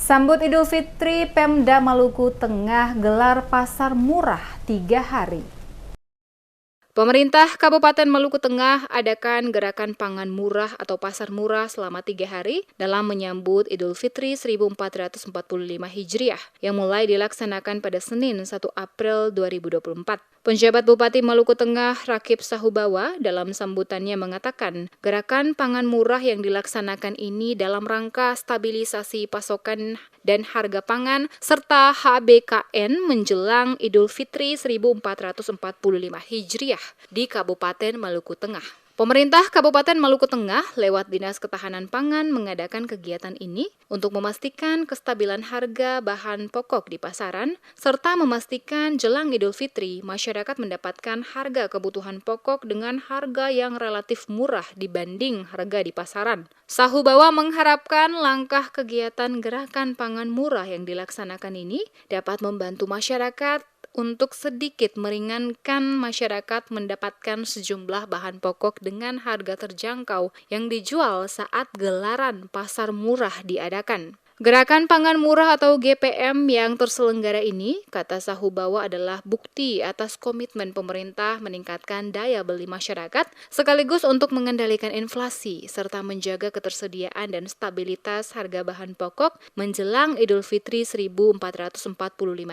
Sambut Idul Fitri, Pemda Maluku Tengah gelar pasar murah 3 hari. Pemerintah Kabupaten Maluku Tengah adakan gerakan pangan murah atau pasar murah selama 3 hari dalam menyambut Idul Fitri 1445 Hijriah yang mulai dilaksanakan pada Senin 1 April 2024. Penjabat Bupati Maluku Tengah Rakib Sahubawa dalam sambutannya mengatakan gerakan pangan murah yang dilaksanakan ini dalam rangka stabilisasi pasokan dan harga pangan serta HBKN menjelang Idul Fitri 1445 Hijriah di Kabupaten Maluku Tengah. Pemerintah Kabupaten Maluku Tengah lewat Dinas Ketahanan Pangan mengadakan kegiatan ini untuk memastikan kestabilan harga bahan pokok di pasaran serta memastikan jelang Idul Fitri masyarakat mendapatkan harga kebutuhan pokok dengan harga yang relatif murah dibanding harga di pasaran. Sahubawa mengharapkan langkah kegiatan gerakan pangan murah yang dilaksanakan ini dapat membantu masyarakat untuk sedikit meringankan masyarakat mendapatkan sejumlah bahan pokok dengan harga terjangkau yang dijual saat gelaran pasar murah diadakan. Gerakan pangan murah atau GPM yang terselenggara ini, kata Sahubawa, adalah bukti atas komitmen pemerintah meningkatkan daya beli masyarakat sekaligus untuk mengendalikan inflasi serta menjaga ketersediaan dan stabilitas harga bahan pokok menjelang Idul Fitri 1445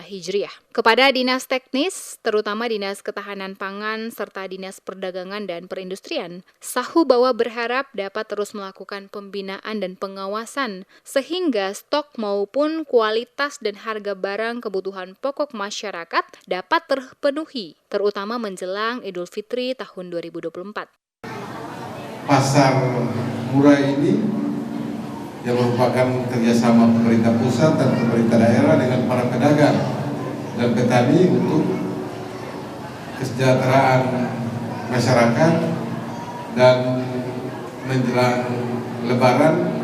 Hijriah. Kepada Dinas Teknis, terutama Dinas Ketahanan Pangan serta Dinas Perdagangan dan Perindustrian, Sahubawa berharap dapat terus melakukan pembinaan dan pengawasan sehingga stok maupun kualitas dan harga barang kebutuhan pokok masyarakat dapat terpenuhi, terutama menjelang Idul Fitri tahun 2024. Pasar murah ini yang merupakan kerjasama pemerintah pusat dan pemerintah daerah dengan para pedagang dan petani untuk kesejahteraan masyarakat dan menjelang Lebaran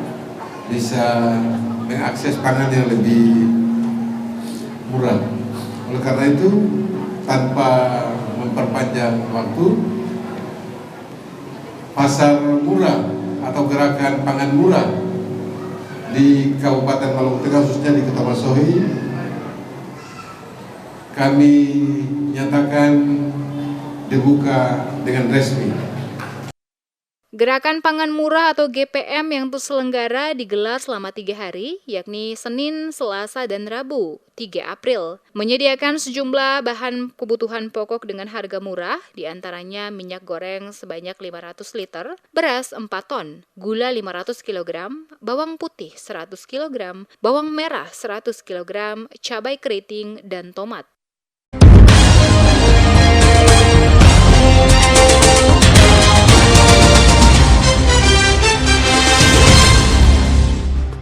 bisa mengakses pangan yang lebih murah. Oleh karena itu, tanpa memperpanjang waktu, pasar murah atau gerakan pangan murah di Kabupaten Maluku Tengah, khususnya di Kota Masohi, kami nyatakan dibuka dengan resmi. Gerakan pangan murah atau GPM yang terselenggara digelar selama 3 hari, yakni Senin, Selasa, dan Rabu, 3 April. Menyediakan sejumlah bahan kebutuhan pokok dengan harga murah, diantaranya minyak goreng sebanyak 500 liter, beras 4 ton, gula 500 kg, bawang putih 100 kg, bawang merah 100 kg, cabai keriting, dan tomat.